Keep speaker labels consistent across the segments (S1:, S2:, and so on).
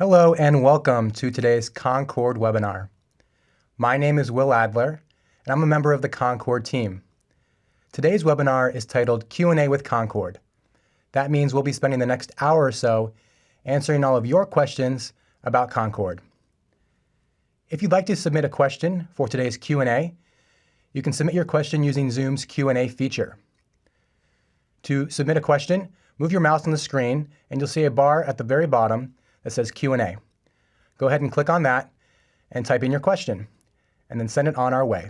S1: Hello and welcome to today's Concord webinar. My name is Will Adler and I'm a member of the Concord team. Today's webinar is titled Q&A with Concord. That means we'll be spending the next hour or so answering all of your questions about Concord. If you'd like to submit a question for today's Q&A, you can submit your question using Zoom's Q&A feature. To submit a question, move your mouse on the screen and you'll see a bar at the very bottom that says Q&A. Go ahead and click on that and type in your question, and then send it on our way.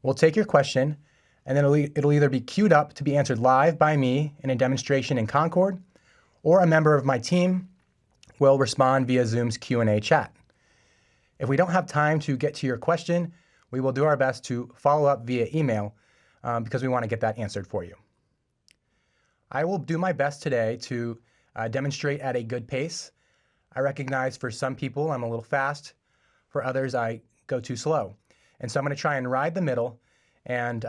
S1: We'll take your question, and then it'll either be queued up to be answered live by me in a demonstration in Concord, or a member of my team will respond via Zoom's Q&A chat. If we don't have time to get to your question, we will do our best to follow up via email because we want to get that answered for you. I will do my best today to demonstrate at a good pace. I recognize for some people I'm a little fast, for others I go too slow. And so I'm going to try and ride the middle. And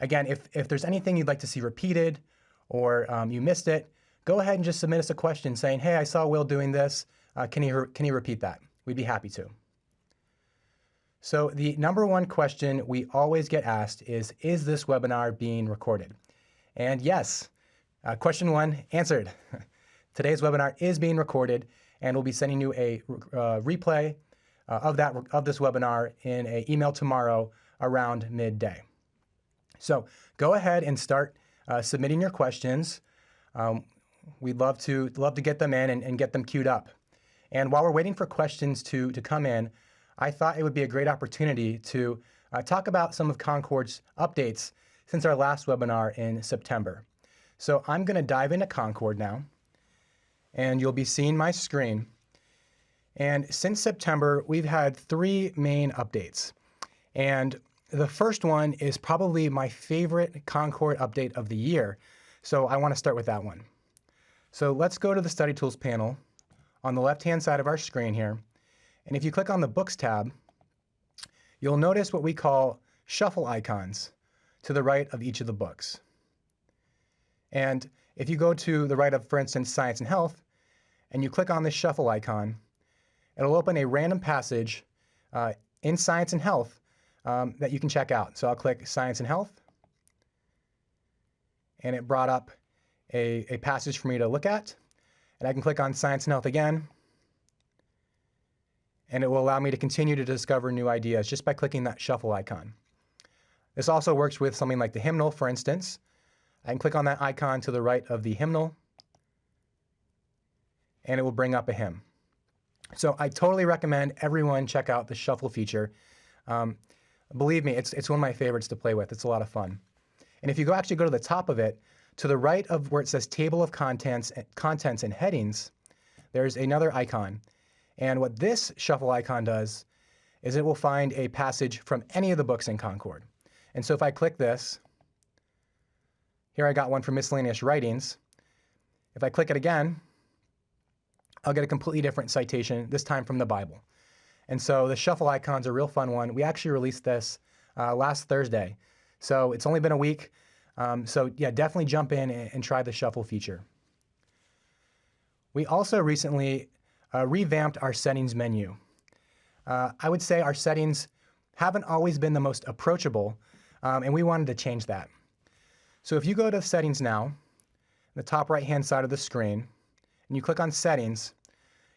S1: again, if there's anything you'd like to see repeated or you missed it, go ahead and just submit us a question saying, hey, I saw Will doing this. Can you repeat that? We'd be happy to. So the number one question we always get asked is this webinar being recorded? And yes. Question one answered. Today's webinar is being recorded, and we'll be sending you a replay of this webinar in an email tomorrow around midday. So go ahead and start submitting your questions. We'd love to get them in and get them queued up. And while we're waiting for questions to come in, I thought it would be a great opportunity to talk about some of Concord's updates since our last webinar in September. So I'm going to dive into Concord now, and you'll be seeing my screen. And since September, we've had three main updates. And the first one is probably my favorite Concord update of the year. So I want to start with that one. So let's go to the Study Tools panel on the left-hand side of our screen here. And if you click on the Books tab, you'll notice what we call shuffle icons to the right of each of the books. And if you go to the right of, for instance, Science and Health, and you click on this shuffle icon, it'll open a random passage in Science and Health that you can check out. So I'll click Science and Health, and it brought up a passage for me to look at. And I can click on Science and Health again, and it will allow me to continue to discover new ideas just by clicking that shuffle icon. This also works with something like the hymnal, for instance. I can click on that icon to the right of the hymnal, and it will bring up a hymn. So I totally recommend everyone check out the shuffle feature. Believe me, it's one of my favorites to play with. It's a lot of fun. And if you actually go to the top of it, to the right of where it says Table of Contents and Headings, there's another icon. And what this shuffle icon does is it will find a passage from any of the books in Concord. And so if I click this, here I got one for miscellaneous writings. If I click it again, I'll get a completely different citation, this time from the Bible. And so the shuffle icon's a real fun one. We actually released this last Thursday. So it's only been a week. So yeah, definitely jump in and try the shuffle feature. We also recently revamped our settings menu. I would say our settings haven't always been the most approachable, and we wanted to change that. So if you go to Settings now, the top right-hand side of the screen, and you click on Settings,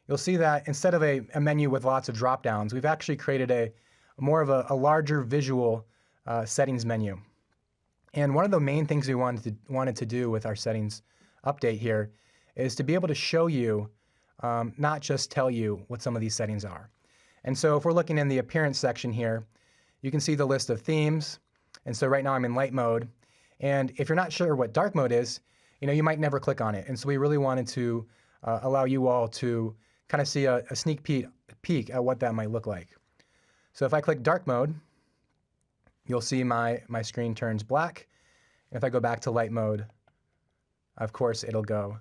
S1: you'll see that instead of a menu with lots of drop-downs, we've actually created more of a larger visual settings menu. And one of the main things we wanted to do with our settings update here is to be able to show you, not just tell you what some of these settings are. And so if we're looking in the Appearance section here, you can see the list of themes. And so right now I'm in light mode. And if you're not sure what dark mode is, you might never click on it. And so we really wanted to allow you all to kind of see a sneak peek at what that might look like. So if I click dark mode, you'll see my screen turns black. And if I go back to light mode, of course, it'll go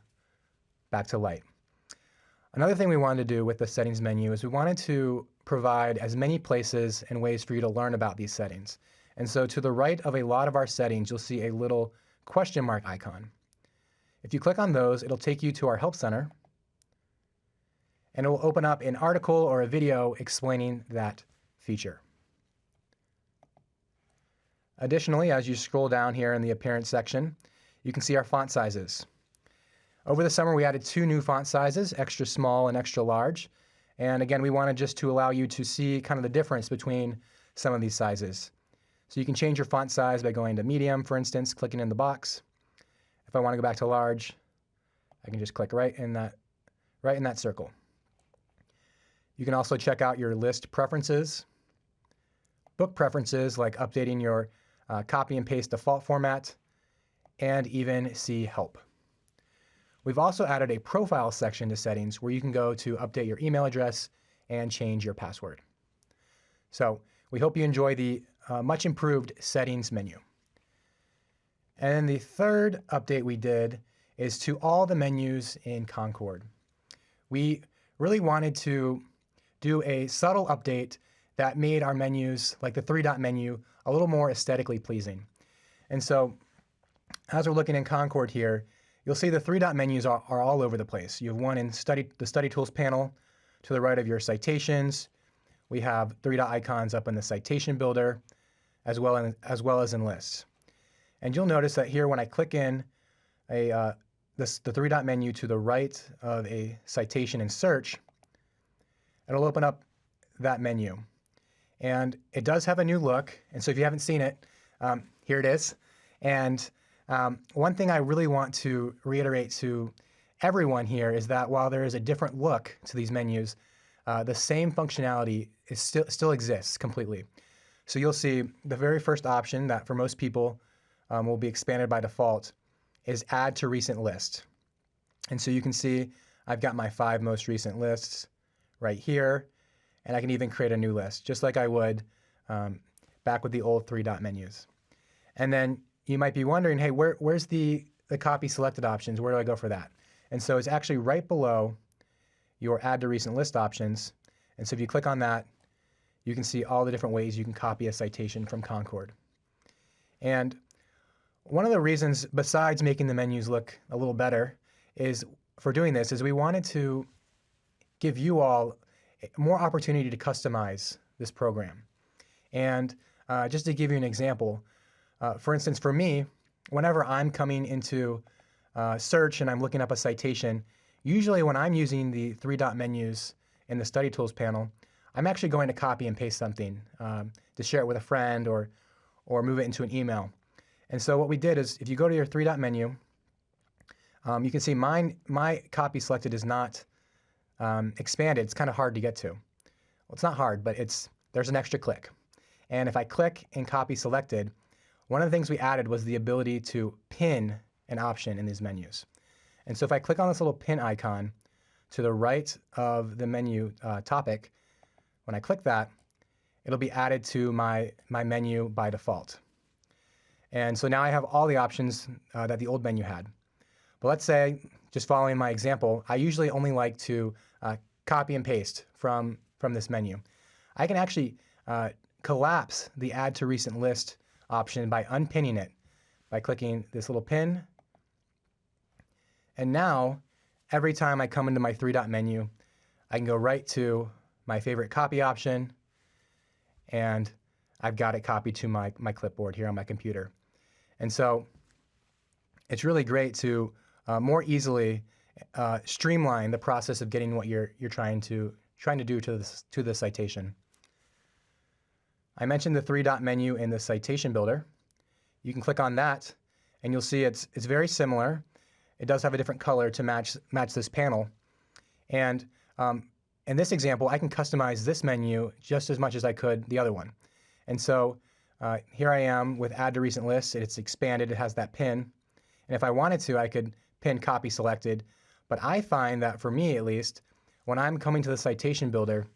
S1: back to light. Another thing we wanted to do with the settings menu is we wanted to provide as many places and ways for you to learn about these settings. And so to the right of a lot of our settings, you'll see a little question mark icon. If you click on those, it'll take you to our Help Center. and it will open up an article or a video explaining that feature. Additionally, as you scroll down here in the appearance section, you can see our font sizes. Over the summer, we added 2 new font sizes, extra small and extra large. And again, we wanted just to allow you to see kind of the difference between some of these sizes. So you can change your font size by going to medium, for instance, clicking in the box. If I want to go back to large, I can just click right in that circle. You can also check out your list preferences, book preferences like updating your copy and paste default format, and even see help. We've also added a profile section to settings where you can go to update your email address and change your password. So we hope you enjoy the much improved settings menu. And then the third update we did is to all the menus in Concord. We really wanted to do a subtle update that made our menus, like the 3-dot menu, a little more aesthetically pleasing. And so as we're looking in Concord here, you'll see the 3-dot menus are all over the place. You have one in the Study Tools panel to the right of your citations. We have 3-dot icons up in the citation builder, as well as in lists. And you'll notice that here when I click in the 3-dot menu to the right of a citation and search, it'll open up that menu. And it does have a new look. And so if you haven't seen it, here it is. And one thing I really want to reiterate to everyone here is that while there is a different look to these menus, the same functionality still exists completely. So you'll see the very first option that for most people will be expanded by default is add to recent list. And so you can see I've got my 5 most recent lists right here, and I can even create a new list, just like I would back with the old 3-dot menus. And then you might be wondering, hey, where's the copy selected options? Where do I go for that? And so it's actually right below your add to recent list options. And so if you click on that, you can see all the different ways you can copy a citation from Concord. And one of the reasons, besides making the menus look a little better, is for doing this is we wanted to give you all more opportunity to customize this program. And just to give you an example, for instance, for me, whenever I'm coming into search and I'm looking up a citation, usually when I'm using the 3-dot menus in the Study Tools panel, I'm actually going to copy and paste something to share it with a friend or move it into an email. And so what we did is if you go to your 3-dot menu, you can see my copy selected is not expanded. It's kind of hard to get to. Well, it's not hard, but there's an extra click. And if I click in copy selected, one of the things we added was the ability to pin an option in these menus. And so if I click on this little pin icon to the right of the menu topic, when I click that, it'll be added to my menu by default. And so now I have all the options that the old menu had. But let's say, just following my example, I usually only like to copy and paste from this menu. I can actually collapse the add to recent list option by unpinning it by clicking this little pin. And now, every time I come into my 3-dot menu, I can go right to my favorite copy option, and I've got it copied to my clipboard here on my computer. And so it's really great to more easily streamline the process of getting what you're trying to do to the citation. I mentioned the 3-dot menu in the citation builder. You can click on that, and you'll see it's very similar. It does have a different color to match this panel. And in this example, I can customize this menu just as much as I could the other one. And so here I am with add to recent list. It's expanded. It has that pin. And if I wanted to, I could pin copy selected. But I find that for me, at least, when I'm coming to the citation builder,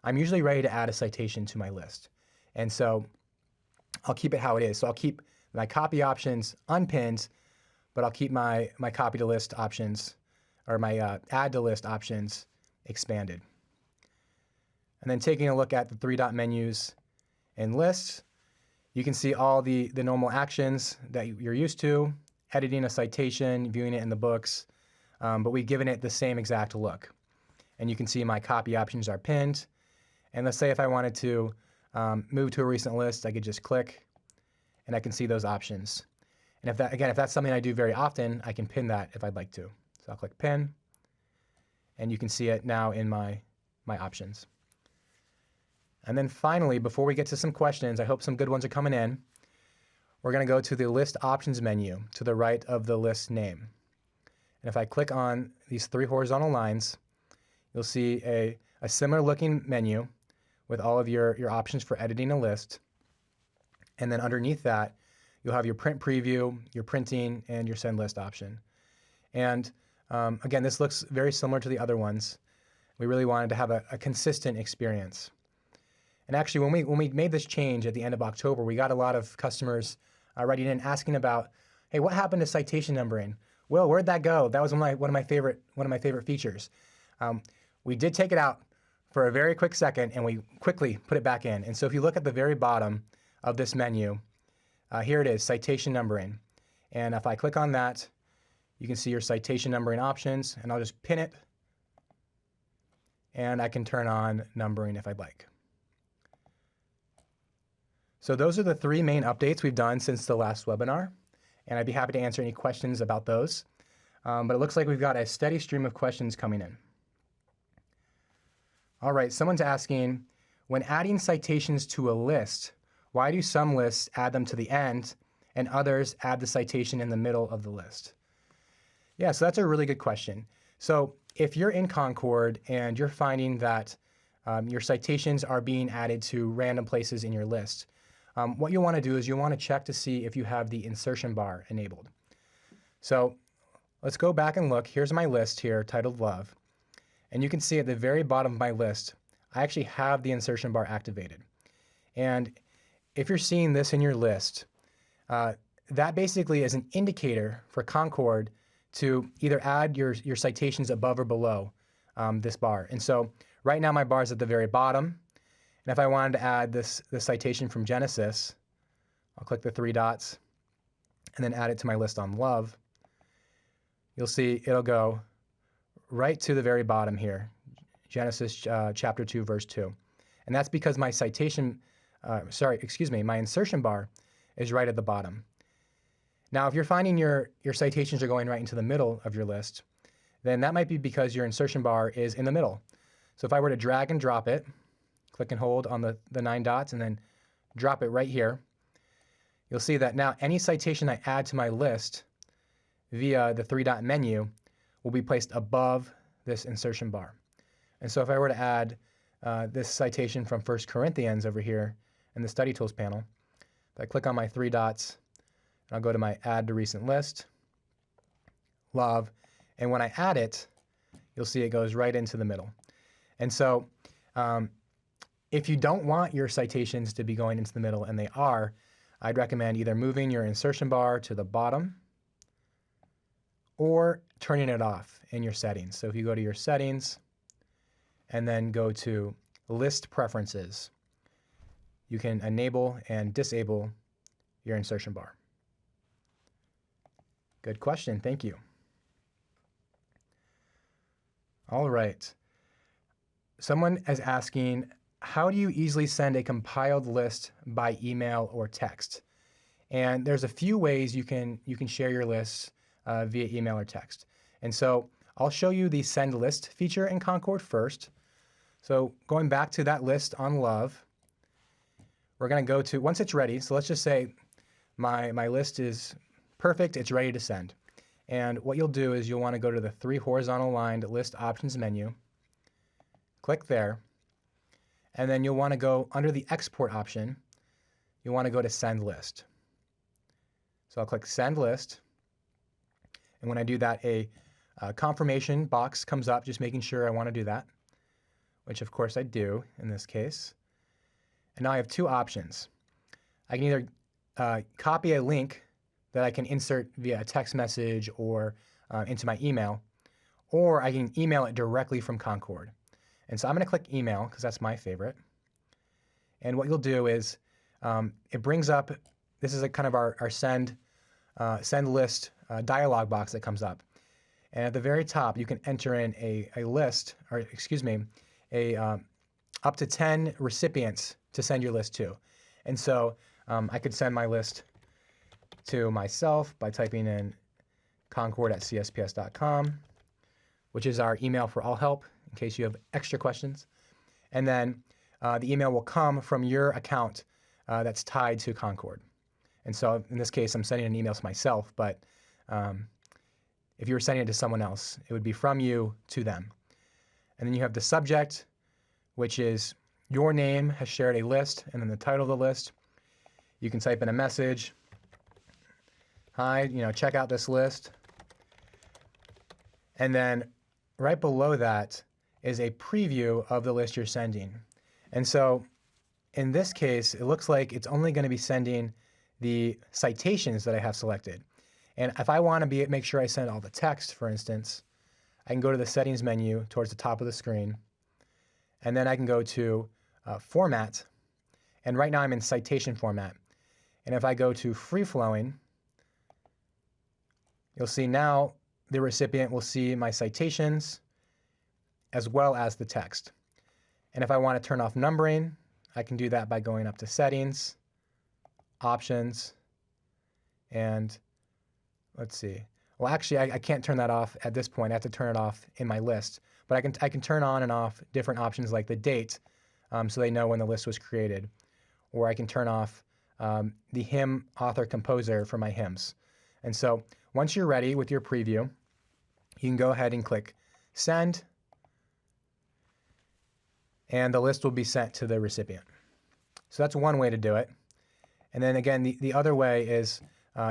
S1: I'm usually ready to add a citation to my list. And so I'll keep it how it is. So I'll keep my copy options unpinned, but I'll keep my copy to list options or my add to list options expanded. And then taking a look at the 3-dot menus in lists, you can see all the normal actions that you're used to, editing a citation, viewing it in the books, but we've given it the same exact look. And you can see my copy options are pinned. And let's say if I wanted to move to a recent list, I could just click and I can see those options. And if that's something I do very often, I can pin that if I'd like to. So I'll click pin, and you can see it now in my options. And then finally, before we get to some questions, I hope some good ones are coming in, we're going to go to the list options menu to the right of the list name. And if I click on these 3 horizontal lines, you'll see a similar looking menu with all of your options for editing a list. And then underneath that, you'll have your print preview, your printing, and your send list option. And again, this looks very similar to the other ones. We really wanted to have a consistent experience. And actually, when we made this change at the end of October, we got a lot of customers writing in asking about, hey, what happened to citation numbering? Will, where'd that go? That was one of my favorite features. We did take it out for a very quick second, and we quickly put it back in. And so if you look at the very bottom of this menu, here it is, citation numbering. And if I click on that, you can see your citation numbering options, and I'll just pin it, and I can turn on numbering if I'd like. So those are the 3 main updates we've done since the last webinar, and I'd be happy to answer any questions about those. But it looks like we've got a steady stream of questions coming in. All right, someone's asking, when adding citations to a list, why do some lists add them to the end and others add the citation in the middle of the list? Yeah, so that's a really good question. So if you're in Concord and you're finding that your citations are being added to random places in your list, what you'll want to do is you'll want to check to see if you have the insertion bar enabled. So let's go back and look. Here's my list here titled Love. And you can see at the very bottom of my list, I actually have the insertion bar activated. And if you're seeing this in your list, that basically is an indicator for Concord to either add your citations above or below this bar. And so right now my bar is at the very bottom. And if I wanted to add this citation from Genesis, I'll click the 3 dots and then add it to my list on Love. You'll see it'll go right to the very bottom here, Genesis chapter 2, verse 2. And that's because my my insertion bar is right at the bottom. Now, if you're finding your citations are going right into the middle of your list, then that might be because your insertion bar is in the middle. So if I were to drag and drop it, click and hold on the 9 dots and then drop it right here, you'll see that now any citation I add to my list via the 3-dot menu will be placed above this insertion bar. And so if I were to add this citation from 1 Corinthians over here in the Study Tools panel, if I click on my 3 dots, I'll go to my Add to Recent List, Love, and when I add it, you'll see it goes right into the middle. And so if you don't want your citations to be going into the middle, and they are, I'd recommend either moving your insertion bar to the bottom or turning it off in your settings. So if you go to your settings and then go to List Preferences, you can enable and disable your insertion bar. Good question, thank you. All right. Someone is asking, how do you easily send a compiled list by email or text? And there's a few ways you can share your lists via email or text. And so I'll show you the Send List feature in Concord first. So going back to that list on Love, we're going to go to, once it's ready, so let's just say my list is perfect, it's ready to send. And what you'll do is you'll want to go to the 3 horizontal lined List Options menu, click there, and then you'll want to go under the Export option, you'll want to go to Send List. So I'll click Send List, and when I do that, a confirmation box comes up, just making sure I want to do that, which of course I do in this case. And now I have 2 options. I can either copy a link that I can insert via a text message or into my email, or I can email it directly from Concord. And so I'm going to click Email because that's my favorite. And what you'll do is it brings up, this is kind of our send list dialog box that comes up. And at the very top, you can enter in a list, or excuse me, up to 10 recipients to send your list to. And so I could send my list to myself by typing in concord@csps.com, which is our email for all help in case you have extra questions. And then the email will come from your account that's tied to Concord. And so in this case, I'm sending an email to myself, but if you were sending it to someone else, it would be from you to them. And then you have the subject, which is your name has shared a list, and then the title of the list. You can type in a message. Hi, check out this list. And then right below that is a preview of the list you're sending. And so in this case, it looks like it's only going to be sending the citations that I have selected. And if I want to make sure I send all the text, for instance, I can go to the settings menu towards the top of the screen, and then I can go to format. And right now I'm in citation format. And if I go to free flowing, you'll see now the recipient will see my citations as well as the text. And if I want to turn off numbering, I can do that by going up to settings, options, and let's see. Well, actually, I can't turn that off at this point. I have to turn it off in my list. But I can turn on and off different options like the date, so they know when the list was created. Or I can turn off the hymn author composer for my hymns. And so once you're ready with your preview, you can go ahead and click send, and the list will be sent to the recipient. So that's one way to do it. And then again, the other way is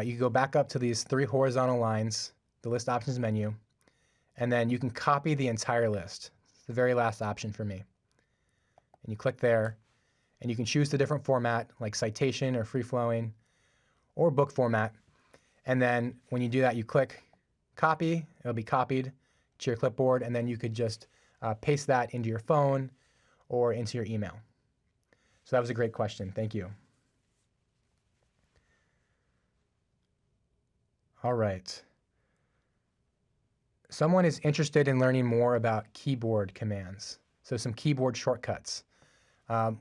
S1: you go back up to these three horizontal lines, the list options menu, and then you can copy the entire list. It's the very last option for me. And you click there, and you can choose the different format like citation or free flowing or book format. And then when you do that, you click copy. It'll be copied to your clipboard, and then you could just paste that into your phone or into your email. So that was a great question. Thank you. All right. Someone is interested in learning more about keyboard commands, so some keyboard shortcuts.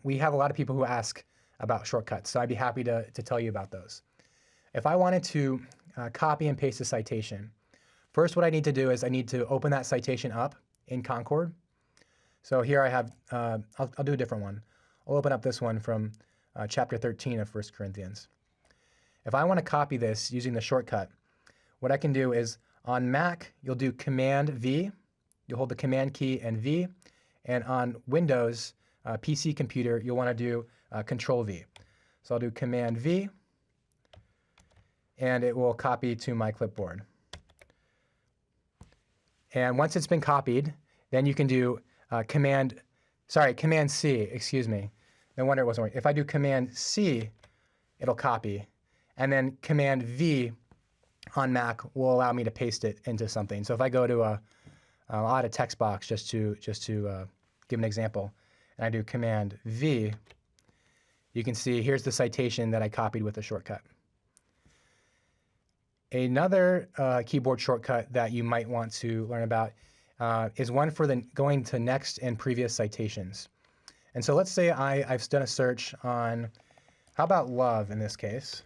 S1: We have a lot of people who ask about shortcuts, so I'd be happy to tell you about those. If I wanted to copy and paste a citation, first what I need to do is I need to open that citation up in Concord. So here I have, I'll do a different one. I'll open up this one from chapter 13 of 1 Corinthians. If I want to copy this using the shortcut, what I can do is on Mac, you'll do Command V. You'll hold the Command key and V. And on Windows PC computer, you'll want to do Control V. So I'll do Command V, and it will copy to my clipboard. And once it's been copied, then you can do Command C, excuse me. No wonder it wasn't working. If I do Command C, it'll copy. And then Command V on Mac will allow me to paste it into something. So if I go to I'll add a text box just to give an example, and I do Command V, you can see here's the citation that I copied with a shortcut. Another keyboard shortcut that you might want to learn about is one for going to next and previous citations. And so let's say I've done a search on, how about love in this case?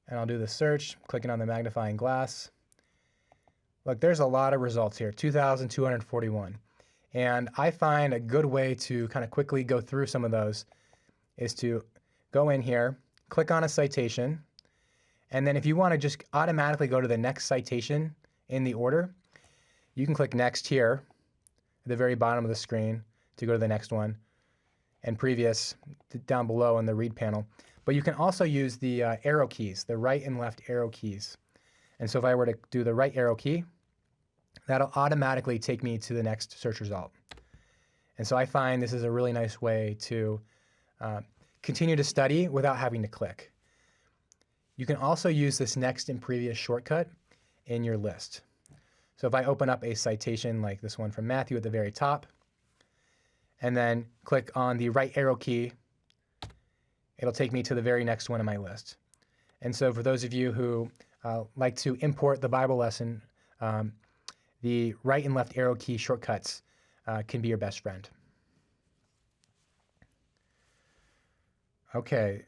S1: And I'll do the search, clicking on the magnifying glass. Look, there's a lot of results here, 2,241. And I find a good way to kind of quickly go through some of those is to go in here, click on a citation, and then if you want to just automatically go to the next citation in the order, you can click next here at the very bottom of the screen to go to the next one, and previous down below in the read panel. But you can also use the arrow keys, the right and left arrow keys. And so if I were to do the right arrow key, that'll automatically take me to the next search result. And so I find this is a really nice way to continue to study without having to click. You can also use this next and previous shortcut in your list. So if I open up a citation like this one from Matthew at the very top, and then click on the right arrow key, it'll take me to the very next one in my list. And so for those of you who like to import the Bible lesson the right and left arrow key shortcuts can be your best friend. Okay,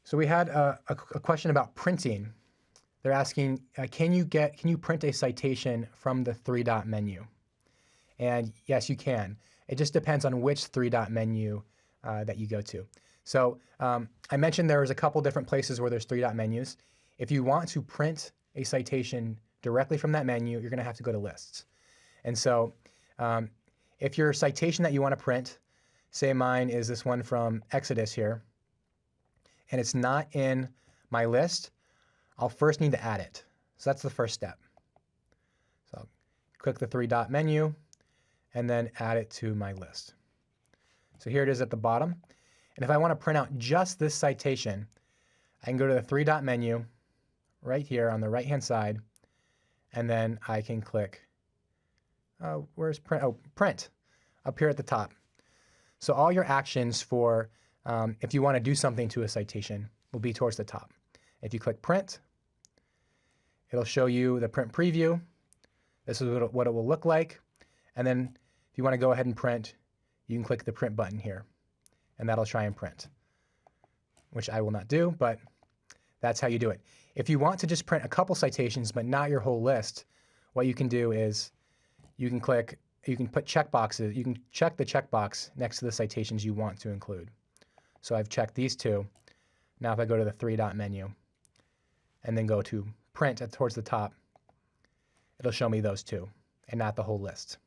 S1: so we had a question about printing. They're asking, can you print a citation from the three-dot menu? And yes, you can. It just depends on which three-dot menu that you go to. So I mentioned there's a couple different places where there's three-dot menus. If you want to print a citation directly from that menu, you're going to have to go to lists. And so if your citation that you want to print, say mine is this one from Exodus here, and it's not in my list, I'll first need to add it. So that's the first step. So I'll click the three-dot menu and then add it to my list. So here it is at the bottom. And if I want to print out just this citation, I can go to the three-dot menu right here on the right-hand side, and then I can click, where's print? Oh, print, up here at the top. So all your actions for if you want to do something to a citation will be towards the top. If you click print, it'll show you the print preview. This is what it will look like. And then if you want to go ahead and print, you can click the print button here, and that'll try and print, which I will not do, but that's how you do it. If you want to just print a couple citations but not your whole list, what you can do is you can put checkboxes. You can check the checkbox next to the citations you want to include. So I've checked these two. Now if I go to the three-dot menu and then go to print towards the top, it'll show me those two and not the whole list.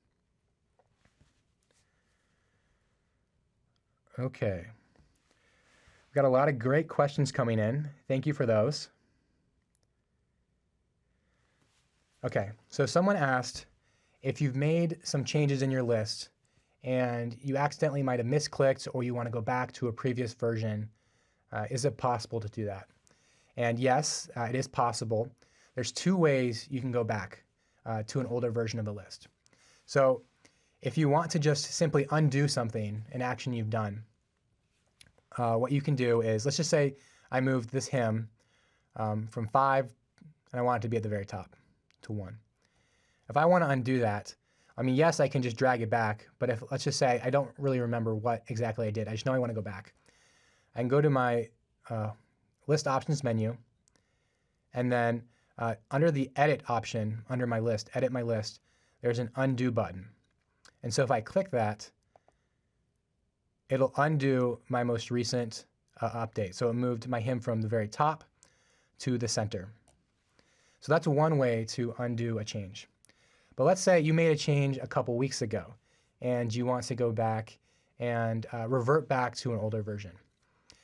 S1: Okay. We've got a lot of great questions coming in. Thank you for those. Okay, so someone asked if you've made some changes in your list and you accidentally might have misclicked or you want to go back to a previous version, is it possible to do that? And yes, it is possible. There's two ways you can go back to an older version of the list. So if you want to just simply undo something, an action you've done, what you can do is, let's just say I moved this hymn from 5 and I want it to be at the very top to 1. If I want to undo that, I mean, yes, I can just drag it back, but if, let's just say I don't really remember what exactly I did. I just know I want to go back. I can go to my list options menu, and then under the edit option, under my list, edit my list, there's an undo button. And so if I click that, it'll undo my most recent update. So it moved my hymn from the very top to the center. So that's one way to undo a change. But let's say you made a change a couple weeks ago and you want to go back and revert back to an older version.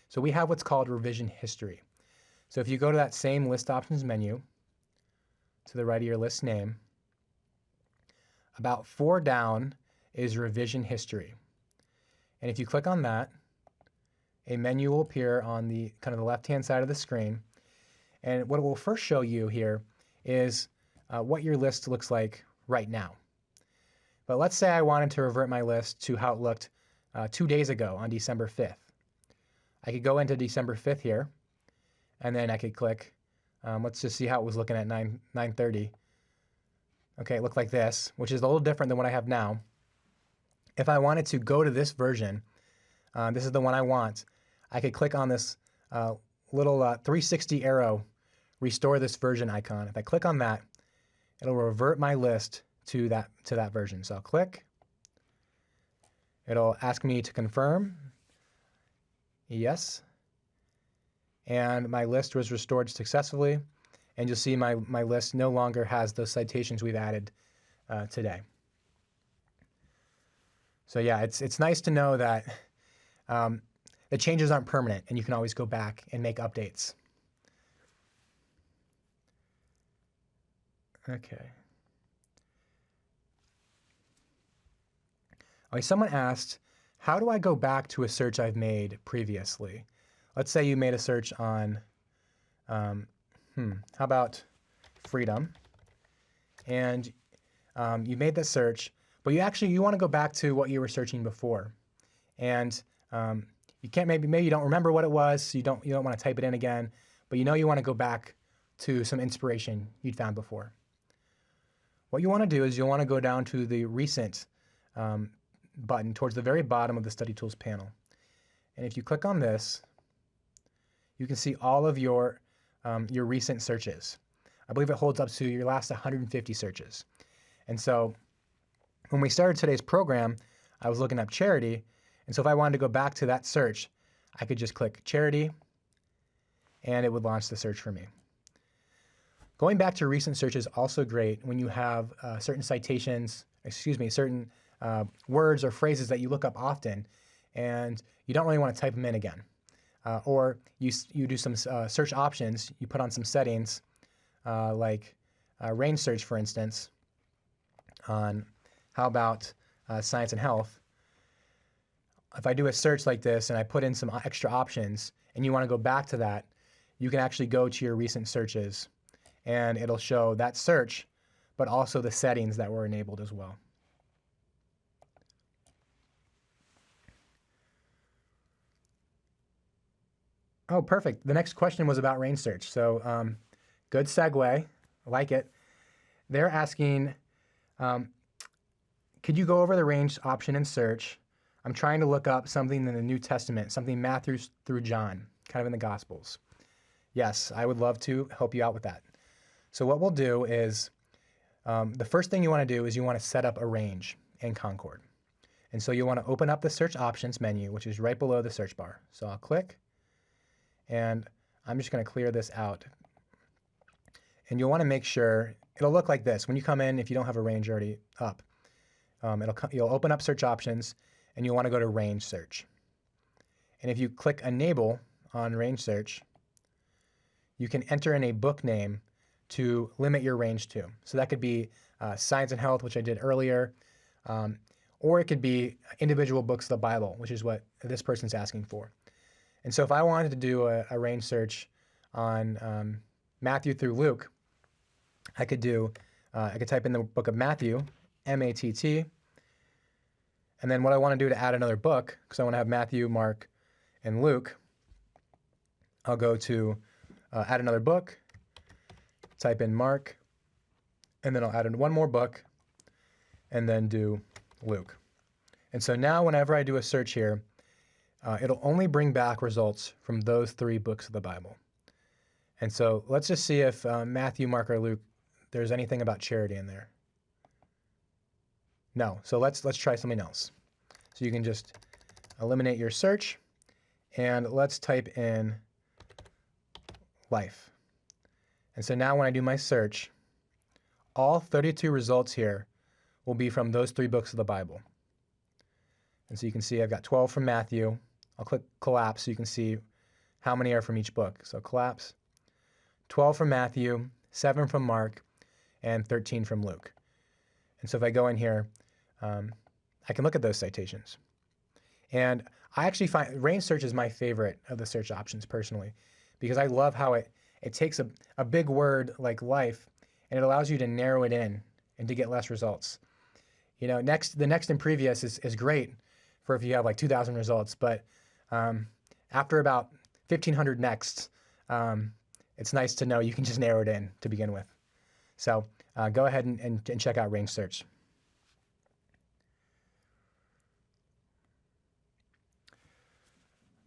S1: So we have what's called revision history. So if you go to that same list options menu, to the right of your list name, about 4 down is revision history. And if you click on that, a menu will appear on the kind of the left-hand side of the screen. And what it will first show you here is what your list looks like right now. But let's say I wanted to revert my list to how it looked 2 days ago on December 5th. I could go into December 5th here, and then I could click, let's just see how it was looking at 9:30. Okay, it looked like this, which is a little different than what I have now. If I wanted to go to this version, this is the one I want, I could click on this little 360 arrow, restore this version icon. If I click on that, it'll revert my list to that version. So I'll click. It'll ask me to confirm. Yes. And my list was restored successfully. And you'll see my list no longer has those citations we've added today. So yeah, it's nice to know that the changes aren't permanent and you can always go back and make updates. Okay. Okay, someone asked, how do I go back to a search I've made previously? Let's say you made a search on, how about freedom? And you made that search, but you want to go back to what you were searching before. And you can't, maybe you don't remember what it was, so you don't want to type it in again, but you know you want to go back to some inspiration you'd found before. What you want to do is you'll want to go down to the Recent button towards the very bottom of the Study Tools panel. And if you click on this, you can see all of your recent searches. I believe it holds up to your last 150 searches. And so when we started today's program, I was looking up charity. And so if I wanted to go back to that search, I could just click charity, and it would launch the search for me. Going back to recent search is also great when you have certain citations, certain words or phrases that you look up often, and you don't really want to type them in again. Or you do some search options, you put on some settings, like range search, for instance, on how about science and health. If I do a search like this and I put in some extra options and you want to go back to that, you can actually go to your recent searches and it'll show that search, but also the settings that were enabled as well. Oh, perfect. The next question was about range search. So good segue. I like it. They're asking, could you go over the range option in search? I'm trying to look up something in the New Testament, something Matthew through John, kind of in the Gospels. Yes, I would love to help you out with that. So what we'll do is, the first thing you want to do is you want to set up a range in Concord. And so you want to open up the search options menu, which is right below the search bar. So I'll click, and I'm just going to clear this out. And you'll want to make sure, it'll look like this. When you come in, if you don't have a range already up, you'll open up search options, and you'll want to go to range search. And if you click enable on range search, you can enter in a book name to limit your range to. So that could be science and health, which I did earlier, or it could be individual books of the Bible, which is what this person's asking for. And so if I wanted to do a range search on Matthew through Luke, I could type in the book of Matthew, M-A-T-T, and then what I want to do to add another book, because I want to have Matthew, Mark, and Luke, I'll go to add another book, type in Mark, and then I'll add in one more book, and then do Luke. And so now whenever I do a search here, it'll only bring back results from those 3 books of the Bible. And so let's just see if Matthew, Mark, or Luke, there's anything about charity in there. No, so let's try something else. So you can just eliminate your search, and let's type in life. And so now when I do my search, all 32 results here will be from those 3 books of the Bible. And so you can see I've got 12 from Matthew. I'll click collapse so you can see how many are from each book. So collapse, 12 from Matthew, 7 from Mark, and 13 from Luke. And so if I go in here, I can look at those citations. And I actually find range search is my favorite of the search options personally, because I love how it takes a big word like life and it allows you to narrow it in and to get less results. You know, the next and previous is great for if you have like 2,000 results, but after about 1,500 next, it's nice to know you can just narrow it in to begin with. So go ahead and check out range search.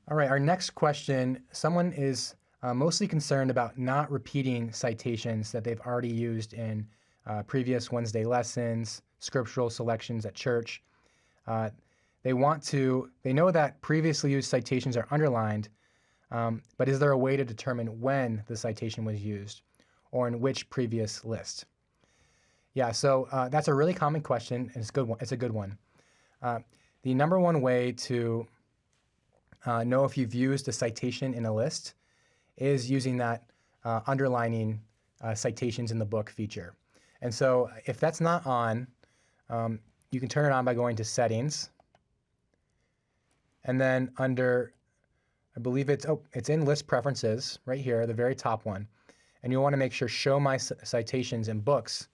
S1: All right, our next question, someone is mostly concerned about not repeating citations that they've already used in previous Wednesday lessons, scriptural selections at church. They know that previously used citations are underlined, but is there a way to determine when the citation was used or in which previous list? Yeah, so that's a really common question, and it's a good one. The number one way to know if you've used a citation in a list is using that underlining citations in the book feature. And so if that's not on, you can turn it on by going to Settings, and then under, I believe it's in List Preferences right here, the very top one, and you'll want to make sure Show My Citations in Books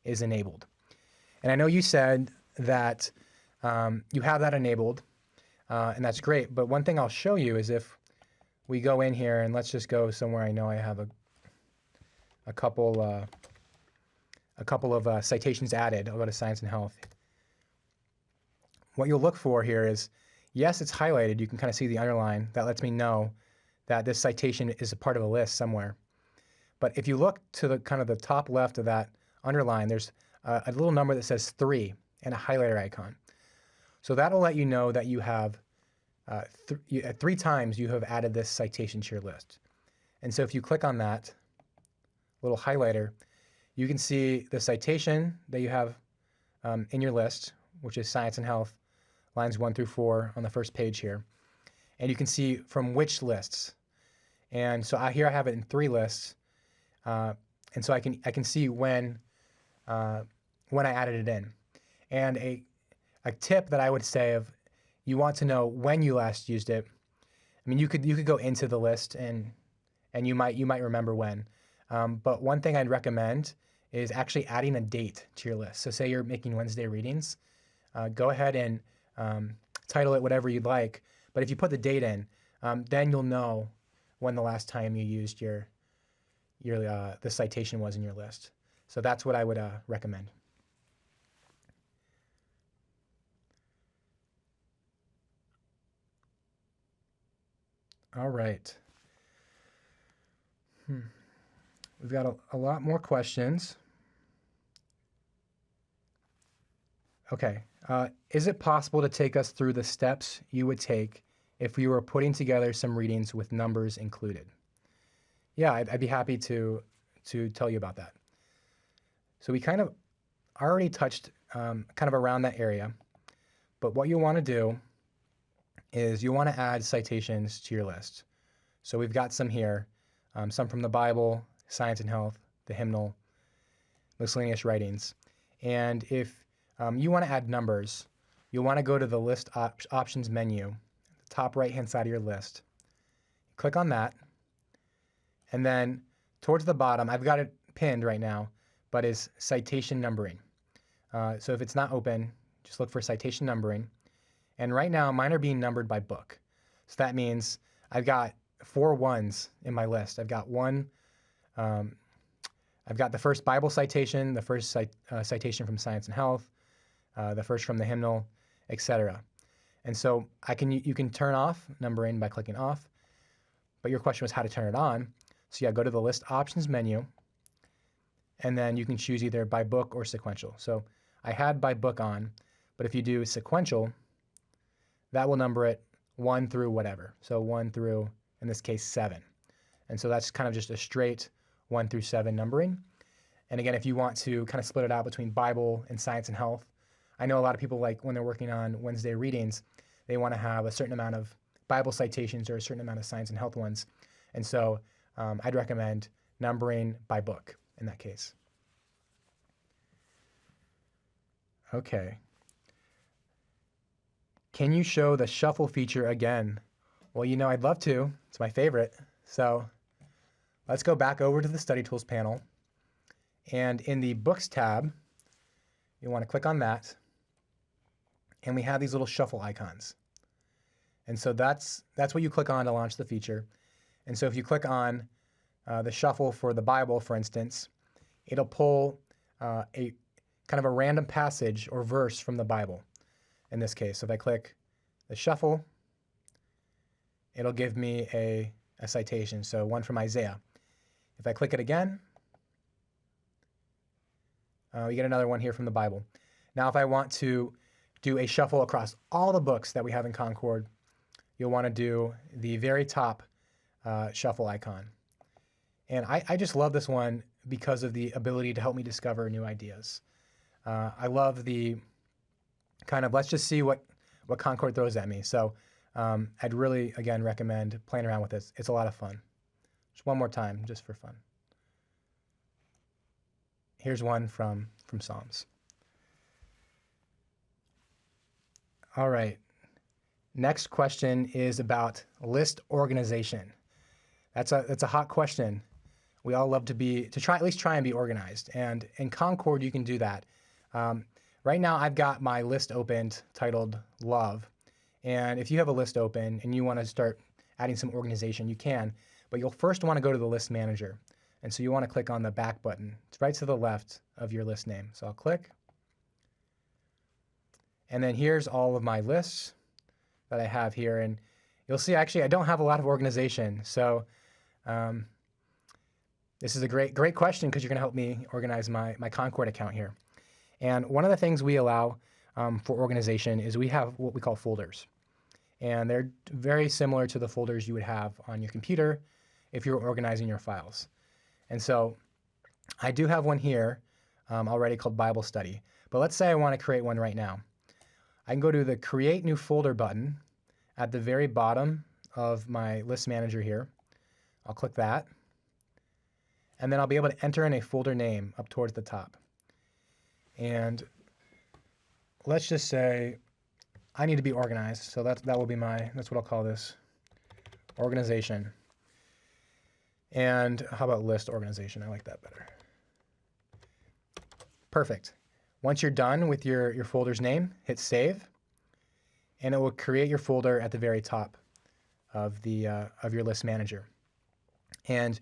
S1: is enabled. And I know you said that you have that enabled, and that's great, but one thing I'll show you is if we go in here and let's just go somewhere I know I have a couple a couple of citations added. I'll go to Science and Health. What you'll look for here is, yes, it's highlighted. You can kind of see the underline. That lets me know that this citation is a part of a list somewhere. But if you look to the kind of the top left of that underline, there's a little number that says 3 and a highlighter icon. So that'll let you know that you have 3 times you have added this citation to your list. And so if you click on that little highlighter, you can see the citation that you have in your list, which is Science and Health, lines 1 through 4 on the first page here. And you can see from which lists. And so here I have it in 3 lists. And so I can see when I added it in. And a tip that I would say of you want to know when you last used it. I mean, you could go into the list and you might remember when. But one thing I'd recommend is actually adding a date to your list. So say you're making Wednesday readings, go ahead and title it whatever you'd like. But if you put the date in, then you'll know when the last time you used the citation was in your list. So that's what I would recommend. All right. We've got a lot more questions. Okay. Is it possible to take us through the steps you would take if you were putting together some readings with numbers included? Yeah, I'd be happy to tell you about that. So we kind of already touched kind of around that area, but what you want to do is you want to add citations to your list. So we've got some here, some from the Bible, Science and Health, the hymnal, miscellaneous writings. And if you want to add numbers, you'll want to go to the list options menu, the top right-hand side of your list. Click on that. And then towards the bottom, I've got it pinned right now, but is citation numbering. So if it's not open, just look for citation numbering. And right now, mine are being numbered by book. So that means I've got 4 ones in my list. I've got I've got the first Bible citation, the first citation from Science and Health, the first from the hymnal, etc. And so you can turn off numbering by clicking off. But your question was how to turn it on. So yeah, go to the list options menu, and then you can choose either by book or sequential. So I had by book on, but if you do sequential, that will number it 1 through whatever. So 1 through, in this case, 7. And so that's kind of just a straight 1 through 7 numbering. And again, if you want to kind of split it out between Bible and Science and Health, I know a lot of people, like when they're working on Wednesday readings, they want to have a certain amount of Bible citations or a certain amount of Science and Health ones. And so I'd recommend numbering by book in that case. Okay. Can you show the shuffle feature again? Well, I'd love to. It's my favorite. So let's go back over to the Study Tools panel. And in the Books tab, you want to click on that. And we have these little shuffle icons. And so that's what you click on to launch the feature. And so if you click on the shuffle for the Bible, for instance, it'll pull a kind of a random passage or verse from the Bible in this case. So if I click the shuffle, it'll give me a citation, so one from Isaiah. If I click it again, we get another one here from the Bible. Now if I want to do a shuffle across all the books that we have in Concord, you'll want to do the very top shuffle icon. And I just love this one because of the ability to help me discover new ideas. I love the kind of, let's just see what Concord throws at me. So I'd really, again, recommend playing around with this. It's a lot of fun. Just one more time, just for fun. Here's one from Psalms. All right. Next question is about list organization. That's a hot question. We all love at least try and be organized. And in Concord, you can do that. Right now, I've got my list opened titled Love. And if you have a list open and you want to start adding some organization, you can. But you'll first want to go to the list manager. And so you want to click on the back button. It's right to the left of your list name. So I'll click. And then here's all of my lists that I have here. And you'll see, actually, I don't have a lot of organization. So this is a great question because you're going to help me organize my Concord account here. And one of the things we allow for organization is we have what we call folders. And they're very similar to the folders you would have on your computer if you're organizing your files. And so I do have one here already called Bible Study. But let's say I want to create one right now. I can go to the Create New Folder button at the very bottom of my list manager here. I'll click that. And then I'll be able to enter in a folder name up towards the top. And let's just say I need to be organized. So that will be that's what I'll call this, organization. And how about list organization? I like that better. Perfect. Once you're done with your folder's name, hit save, and it will create your folder at the very top of your list manager. And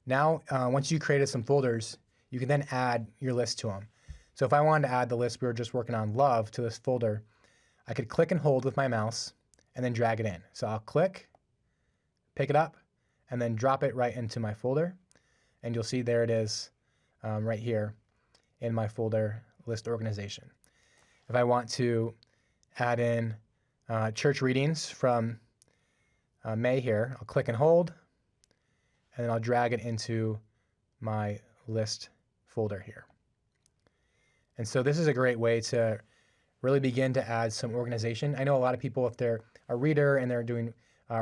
S1: now, once you created some folders, you can then add your list to them. So if I wanted to add the list we were just working on, love, to this folder, I could click and hold with my mouse and then drag it in. So I'll click, pick it up, and then drop it right into my folder. And you'll see there it is right here in my folder list organization. If I want to add in church readings from May here, I'll click and hold, and then I'll drag it into my list folder here. And so this is a great way to really begin to add some organization. I know a lot of people, if they're a reader and they're doing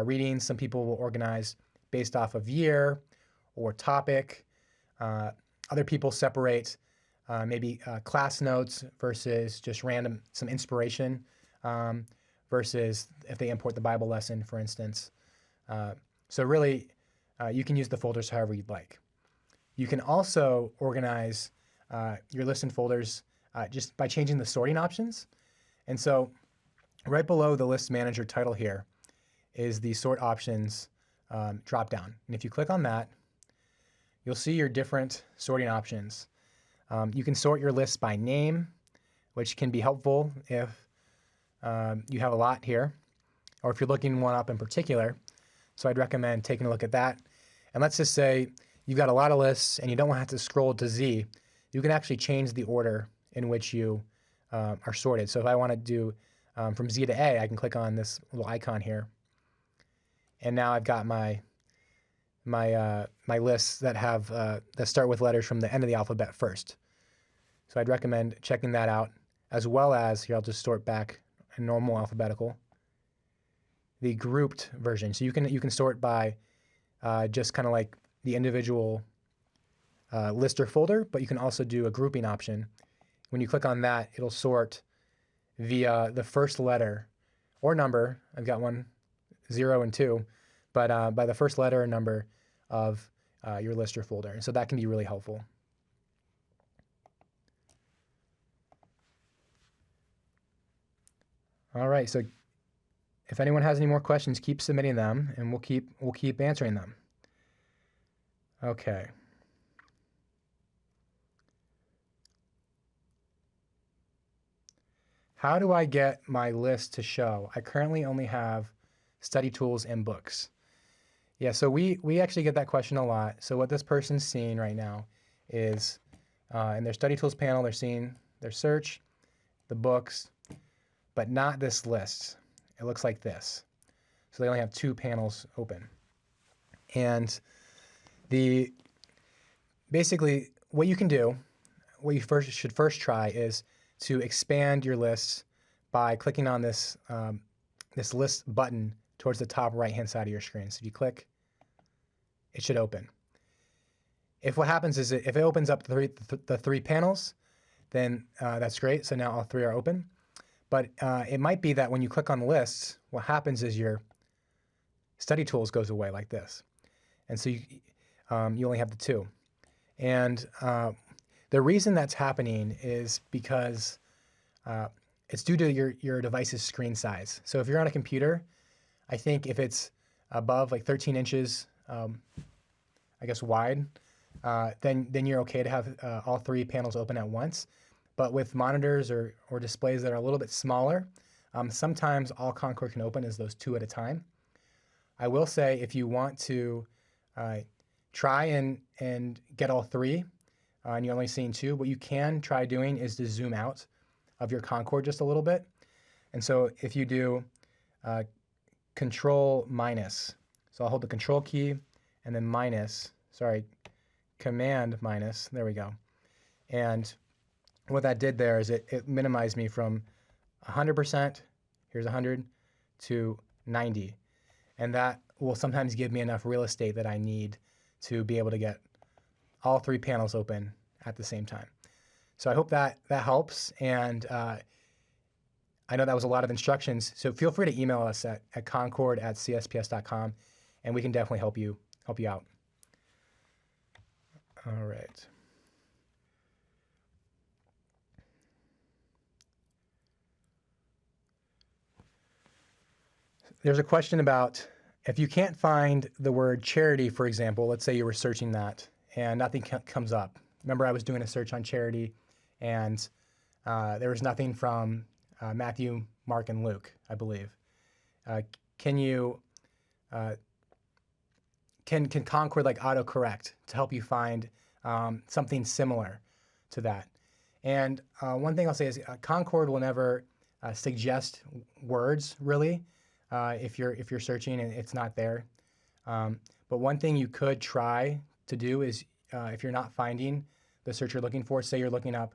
S1: readings, some people will organize based off of year or topic. Other people separate maybe class notes versus just random, some inspiration, versus if they import the Bible lesson, for instance. So really, you can use the folders however you'd like. You can also organize your list and folders just by changing the sorting options. And so right below the list manager title here is the sort options drop down. And if you click on that, you'll see your different sorting options. You can sort your lists by name, which can be helpful if you have a lot here, or if you're looking one up in particular. So I'd recommend taking a look at that. And let's just say you've got a lot of lists and you don't want to have to scroll to Z. You can actually change the order in which you are sorted. So if I want to do from Z to A, I can click on this little icon here. And now I've got my lists that have that start with letters from the end of the alphabet first. So I'd recommend checking that out, as well as, here I'll just sort back in normal alphabetical, the grouped version. So you can sort by just kind of like the individual list or folder, but you can also do a grouping option. When you click on that, it'll sort via the first letter or number. I've got 1, 0, and 2, but by the first letter or number of your list or folder. And so that can be really helpful. All right, so if anyone has any more questions, keep submitting them, and we'll keep answering them. Okay. How do I get my list to show? I currently only have study tools and books. Yeah, so we actually get that question a lot. So what this person's seeing right now is in their study tools panel, they're seeing their search, the books, but not this list. It looks like this. So they only have 2 panels open. And basically what you can do, what you should first try is to expand your lists by clicking on this this list button towards the top right-hand side of your screen. So if you click, it should open. If what happens is if it opens up the 3 panels, then that's great. So now all 3 are open. But it might be that when you click on the lists, what happens is your study tools goes away like this. And so you only have the 2. And the reason that's happening is because it's due to your device's screen size. So if you're on a computer, I think if it's above like 13 inches, I guess wide, then you're okay to have all three panels open at once. But with monitors or displays that are a little bit smaller, sometimes all Concord can open is those two at a time. I will say if you want to try and get all three, and you're only seeing two, what you can try doing is to zoom out of your Concord just a little bit. And so if you do Control minus, so I'll hold the Control key and then Command minus, there we go. And what that did there is it minimized me from 100%, here's 100, to 90. And that will sometimes give me enough real estate that I need to be able to get all three panels open at the same time. So I hope that helps. And I know that was a lot of instructions. So feel free to email us at concord@csps.com, and we can definitely help you out. All right. There's a question about if you can't find the word charity, for example, let's say you were searching that and nothing comes up. Remember, I was doing a search on charity and there was nothing from Matthew, Mark, and Luke, I believe. Can Concord like autocorrect to help you find something similar to that? And one thing I'll say is Concord will never suggest words really if you're searching and it's not there. But one thing you could try to do is if you're not finding the search you're looking for, say you're looking up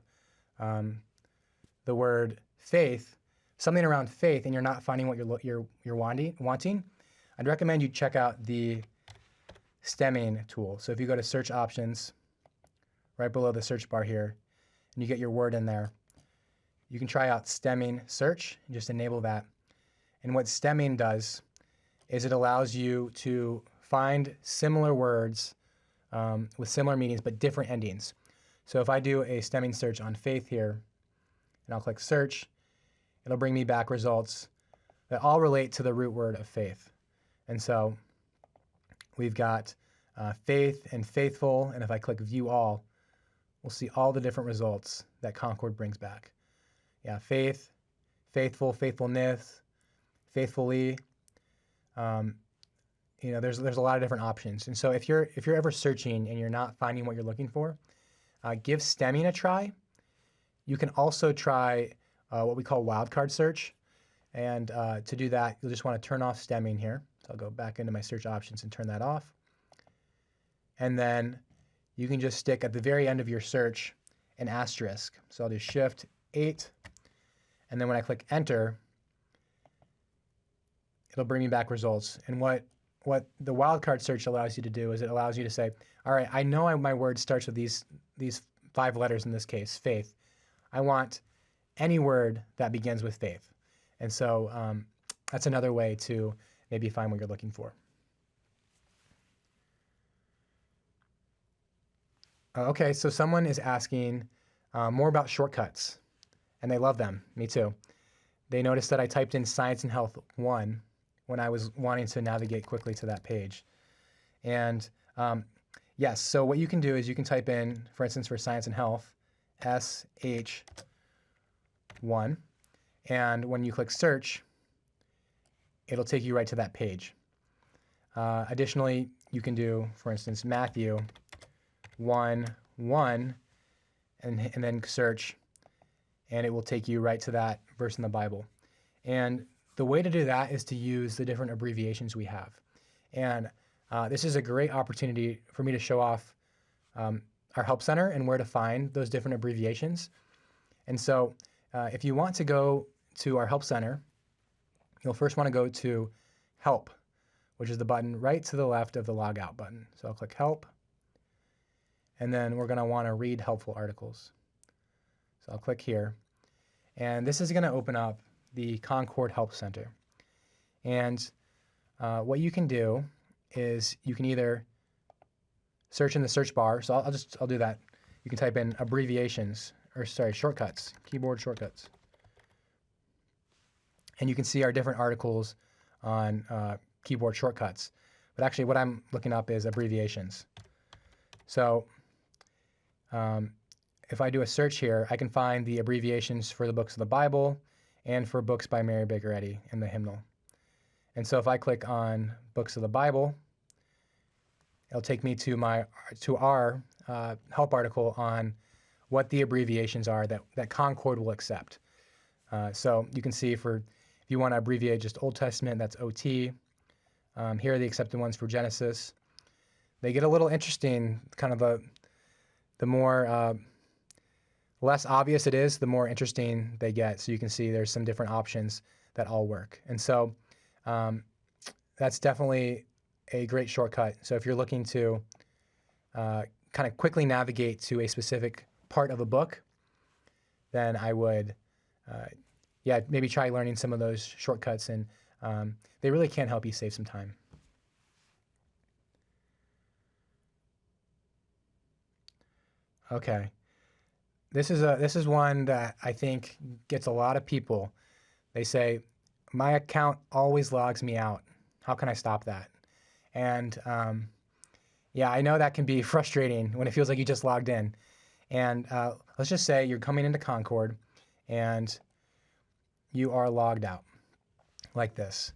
S1: the word faith, something around faith, and you're not finding what you're wanting, I'd recommend you check out the stemming tool. So if you go to search options, right below the search bar here, and you get your word in there, you can try out stemming search and just enable that. And what stemming does is it allows you to find similar words with similar meanings but different endings. So if I do a stemming search on faith here, and I'll click search, it'll bring me back results that all relate to the root word of faith. And so we've got faith and faithful, and if I click view all, we'll see all the different results that Concord brings back. Yeah, faith, faithful, faithfulness, faithfully. There's a lot of different options. And so if you're ever searching and you're not finding what you're looking for, give stemming a try. You can also try what we call wildcard search. And to do that, you'll just want to turn off stemming here. So I'll go back into my search options and turn that off. And then you can just stick at the very end of your search an asterisk. So I'll do Shift 8. And then when I click enter, it'll bring me back results. And what the wildcard search allows you to do is it allows you to say, all right, I know my word starts with these 5 letters in this case, faith. I want any word that begins with faith. And so that's another way to maybe find what you're looking for. Okay, so someone is asking more about shortcuts, and they love them. Me too. They noticed that I typed in Science and Health 1 when I was wanting to navigate quickly to that page. And yes, so what you can do is you can type in, for instance, for Science and Health, SH1, and when you click search, it'll take you right to that page. Additionally, you can do, for instance, Matthew 1:1, and then search, and it will take you right to that verse in the Bible. And the way to do that is to use the different abbreviations we have. And this is a great opportunity for me to show off our Help Center and where to find those different abbreviations. And so if you want to go to our Help Center, you'll first want to go to Help, which is the button right to the left of the Log Out button. So I'll click Help, and then we're going to want to read helpful articles. So I'll click here, and this is going to open up the Concord Help Center. And what you can do is you can either search in the search bar. So I'll do that. You can type in abbreviations, or sorry, shortcuts, keyboard shortcuts. And you can see our different articles on keyboard shortcuts. But actually what I'm looking up is abbreviations. So if I do a search here, I can find the abbreviations for the books of the Bible and for books by Mary Baker Eddy in the hymnal. And so if I click on books of the Bible, it'll take me to our help article on what the abbreviations are that Concord will accept. So you can see if you want to abbreviate just Old Testament, that's OT. Here are the accepted ones for Genesis. They get a little interesting, kind of the more less obvious it is, the more interesting they get. So you can see there's some different options that all work. And so that's definitely a great shortcut. So if you're looking to kind of quickly navigate to a specific part of a book, then I would, maybe try learning some of those shortcuts, and they really can help you save some time. Okay, this is one that I think gets a lot of people. They say, my account always logs me out. How can I stop that? And I know that can be frustrating when it feels like you just logged in. And let's just say you're coming into Concord and you are logged out like this.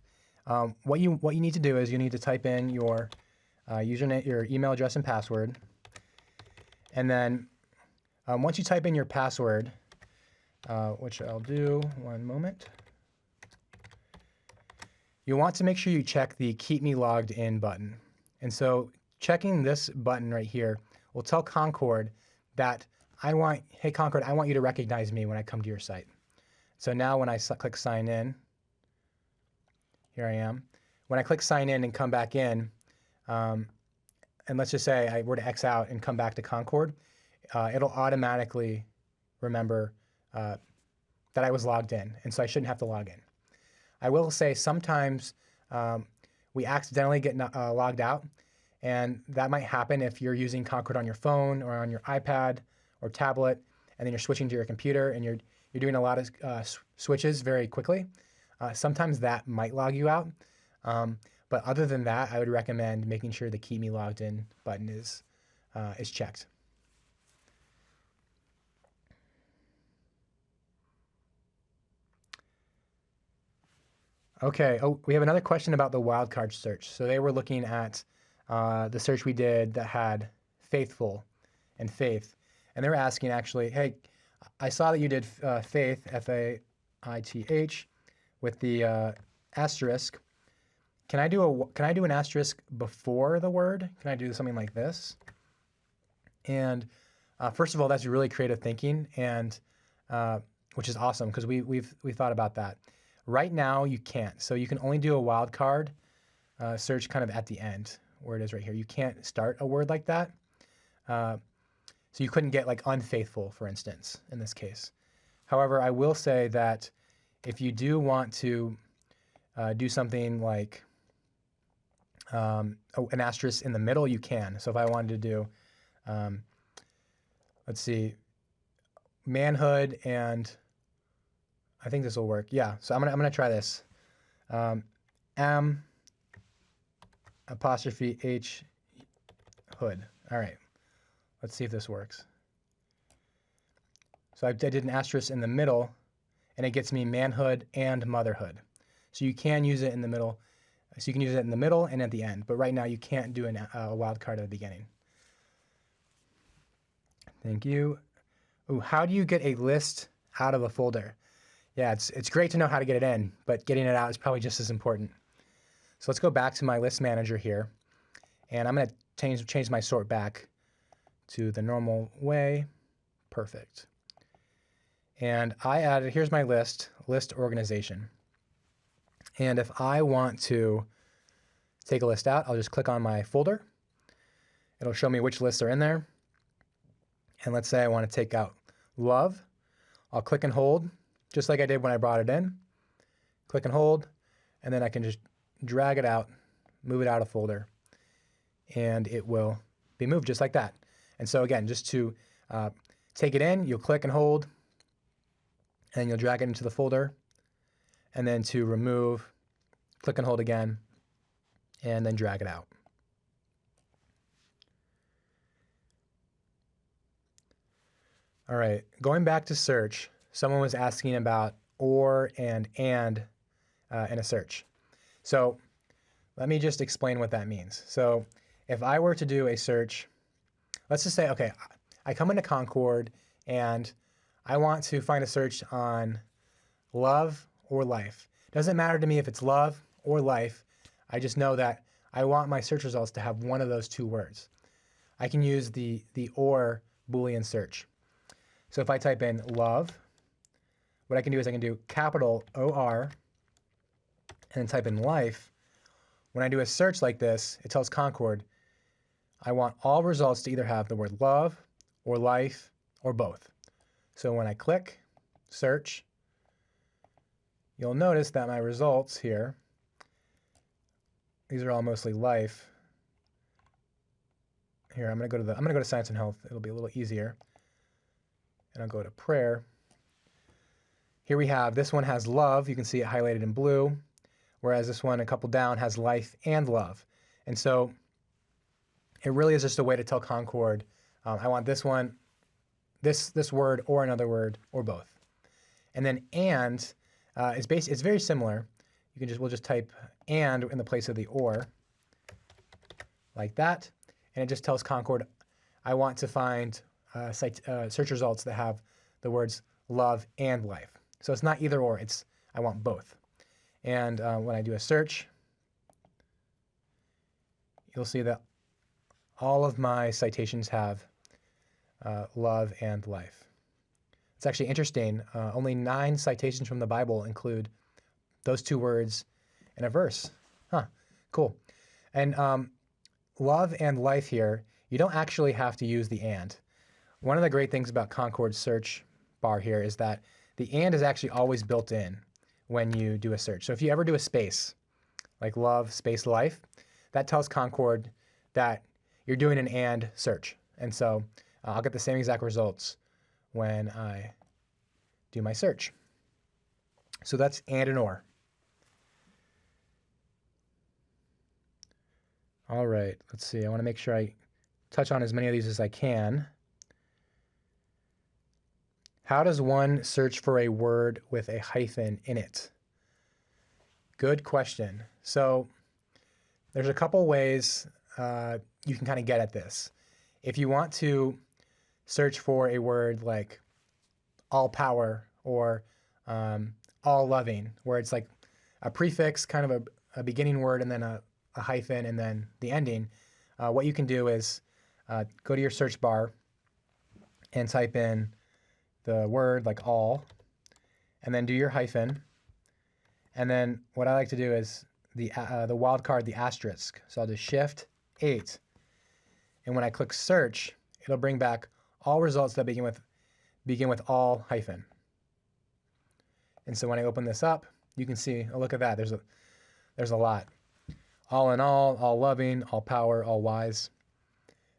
S1: What you need to do is you need to type in your username, your email address and password. And then once you type in your password, which I'll do, one moment, you want to make sure you check the Keep Me Logged In button. And so checking this button right here will tell Concord that hey Concord, I want you to recognize me when I come to your site. So now when I click sign in, here I am. When I click sign in and come back in, and let's just say I were to X out and come back to Concord, it'll automatically remember that I was logged in, and so I shouldn't have to log in. I will say sometimes we accidentally get logged out, and that might happen if you're using Concord on your phone or on your iPad or tablet, and then you're switching to your computer and you're doing a lot of switches very quickly. Sometimes that might log you out. But other than that, I would recommend making sure the Keep Me Logged In button is checked. Okay, we have another question about the wildcard search. So they were looking at the search we did that had faithful and faith. And they were asking actually, hey, I saw that you did faith, F-A-I-T-H, with the asterisk. Can I do an asterisk before the word? Can I do something like this? And first of all, that's really creative thinking, and which is awesome because we've thought about that. Right now, you can't. So you can only do a wildcard search kind of at the end, where it is right here. You can't start a word like that. So you couldn't get like unfaithful, for instance, in this case. However, I will say that if you do want to do something like an asterisk in the middle, you can. So if I wanted to do, let's see, manhood, and I think this will work. Yeah, so I'm gonna try this. M apostrophe H hood. All right, let's see if this works. So I did an asterisk in the middle, and it gets me manhood and motherhood. So you can use it in the middle. So you can use it in the middle and at the end. But right now you can't do a wildcard at the beginning. Thank you. Ooh, how do you get a list out of a folder? Yeah, it's great to know how to get it in, but getting it out is probably just as important. So let's go back to my list manager here, and I'm going to change my sort back to the normal way. Perfect. And I added, here's my list organization. And if I want to take a list out, I'll just click on my folder. It'll show me which lists are in there. And let's say I want to take out love. I'll click and hold, just like I did when I brought it in. Click and hold, and then I can just drag it out, move it out of folder, and it will be moved just like that. And so again, just to take it in, you'll click and hold, and you'll drag it into the folder. And then to remove, click and hold again, and then drag it out. All right, going back to search, someone was asking about or and in a search. So let me just explain what that means. So if I were to do a search, let's just say, okay, I come into Concord and I want to find a search on love or life. Doesn't matter to me if it's love or life. I just know that I want my search results to have one of those two words. I can use the or Boolean search. So if I type in love, what I can do is I can do capital OR and then type in life. When I do a search like this, it tells Concord, I want all results to either have the word love or life or both. So when I click search, you'll notice that my results here, these are all mostly life. Here, I'm going to go to science and health. It'll be a little easier. And I'll go to prayer. Here we have, this one has love. You can see it highlighted in blue, whereas this one, a couple down, has life and love. And so it really is just a way to tell Concord, I want this one, this word or another word or both. And then it's very similar. We'll just type and in the place of the or, like that. And it just tells Concord, I want to find search results that have the words love and life. So it's not either or, I want both. And when I do a search, you'll see that all of my citations have love and life. It's actually interesting. Only 9 citations from the Bible include those two words in a verse. Huh, cool. And love and life here, you don't actually have to use the and. One of the great things about Concord's search bar here is that the and is actually always built in when you do a search. So if you ever do a space, like love space life, that tells Concord that you're doing an and search. And so I'll get the same exact results when I do my search. So that's and or. All right, let's see. I want to make sure I touch on as many of these as I can. How does one search for a word with a hyphen in it? Good question. So there's a couple ways you can kind of get at this. If you want to search for a word like all power or all loving, where it's like a prefix, kind of a beginning word, and then a hyphen, and then the ending, what you can do is go to your search bar and type in the word like all, and then do your hyphen. And then what I like to do is the wildcard, the asterisk. So I'll do Shift 8. And when I click search, it'll bring back all results that begin with all hyphen. And so when I open this up, you can see, oh, look at that. There's a lot. All in all loving, all power, all wise.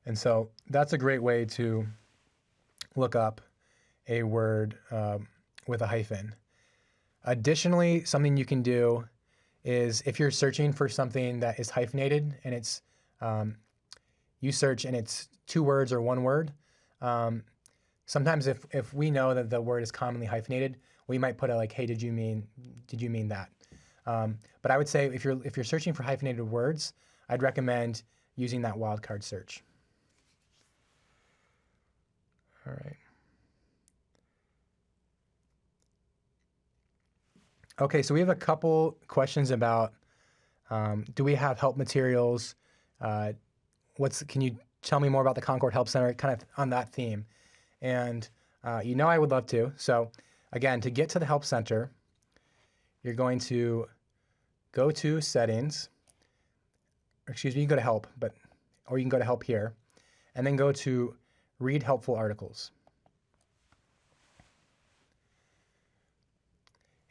S1: And so that's a great way to look up a word with a hyphen. Additionally, something you can do is if you're searching for something that is hyphenated and it's you search and it's 2 words or 1 word, sometimes if we know that the word is commonly hyphenated, we might put a like, hey, did you mean that? But I would say if you're searching for hyphenated words, I'd recommend using that wildcard search. All right. Okay, so we have a couple questions about do we have help materials? Can you tell me more about the Concord Help Center, kind of on that theme? And I would love to. So again, to get to the Help Center, you're going to go to Settings. Excuse me, you can go to Help, or you can go to Help here, and then go to Read Helpful Articles.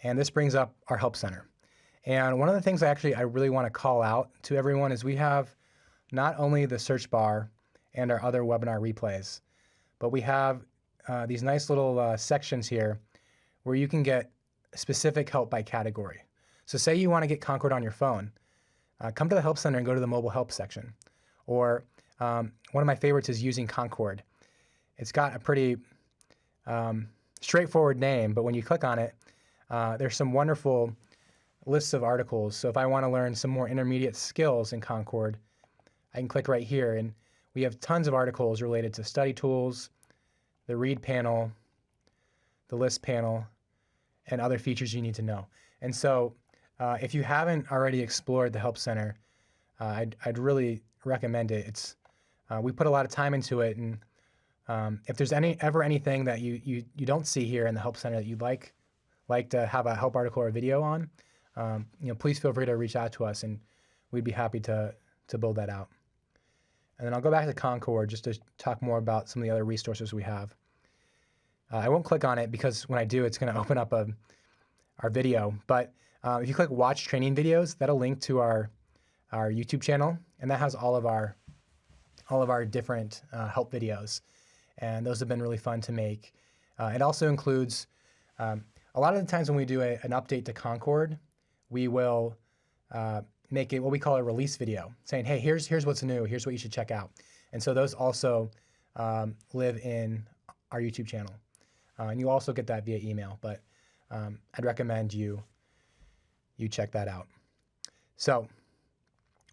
S1: And this brings up our Help Center. And one of the things I really want to call out to everyone is we have not only the search bar and our other webinar replays, but we have these nice little sections here where you can get specific help by category. So say you want to get Concord on your phone, come to the Help Center and go to the mobile help section. Or one of my favorites is using Concord. It's got a pretty straightforward name, but when you click on it, there's some wonderful lists of articles. So if I want to learn some more intermediate skills in Concord, I can click right here, and we have tons of articles related to study tools, the read panel, the list panel, and other features you need to know. And so if you haven't already explored the Help Center, I'd really recommend it. We put a lot of time into it, and if there's ever anything that you don't see here in the Help Center that you'd like to have a help article or a video on, please feel free to reach out to us, and we'd be happy to build that out. And then I'll go back to Concord just to talk more about some of the other resources we have. I won't click on it because when I do, it's going to open up our video. But if you click Watch Training Videos, that'll link to our YouTube channel, and that has all of our different help videos. And those have been really fun to make. It also includes, a lot of the times when we do an update to Concord, we will make it what we call a release video, saying, hey, here's what's new, here's what you should check out. And so those also live in our YouTube channel. And you also get that via email, but I'd recommend you check that out. So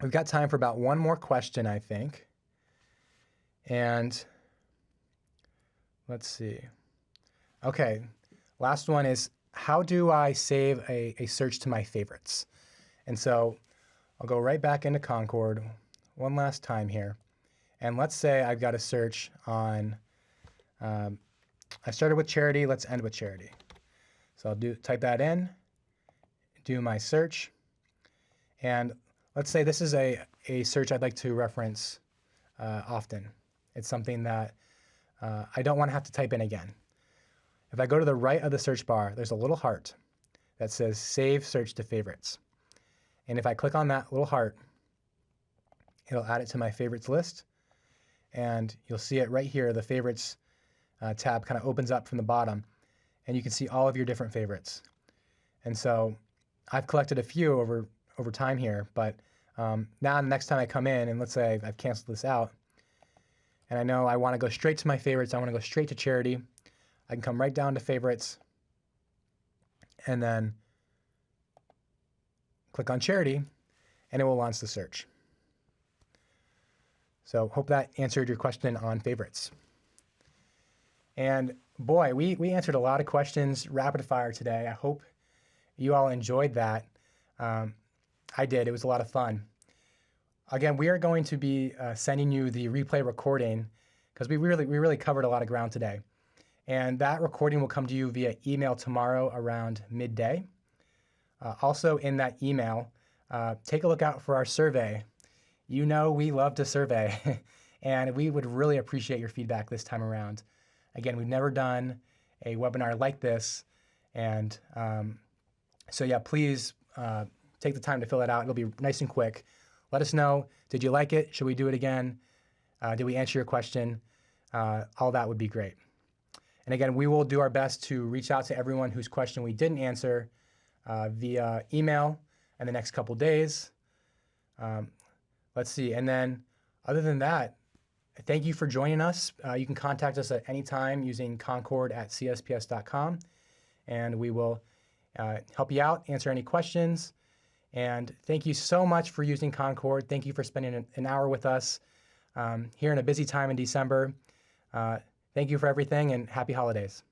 S1: we've got time for about one more question, I think. And let's see. Okay, last one is, how do I save a search to my favorites? And so I'll go right back into Concord one last time here. And let's say I've got a search on, I started with charity, let's end with charity. So I'll type that in, do my search, and let's say this is a search I'd like to reference often. It's something that I don't want to have to type in again. If I go to the right of the search bar, there's a little heart that says Save Search to Favorites. And if I click on that little heart, it'll add it to my favorites list. And you'll see it right here, the favorites tab kind of opens up from the bottom, and you can see all of your different favorites. And so I've collected a few over time here, but now the next time I come in, and let's say I've canceled this out, and I know I want to go straight to my favorites, I want to go straight to charity, I can come right down to favorites, and then click on charity, and it will launch the search. So hope that answered your question on favorites. And boy, we answered a lot of questions rapid fire today. I hope you all enjoyed that. I did. It was a lot of fun. Again, we are going to be sending you the replay recording because we really covered a lot of ground today. And that recording will come to you via email tomorrow around midday. Also in that email, take a look out for our survey. You know we love to survey, and we would really appreciate your feedback this time around. Again, we've never done a webinar like this, and so yeah, please take the time to fill it out. It'll be nice and quick. Let us know, did you like it? Should we do it again? Did we answer your question? All that would be great. And again, we will do our best to reach out to everyone whose question we didn't answer via email in the next couple days. Let's see. And then other than that, thank you for joining us. You can contact us at any time using concord@csps.com, and we will help you out, answer any questions. And thank you so much for using Concord. Thank you for spending an hour with us here in a busy time in December. Thank you for everything, and happy holidays.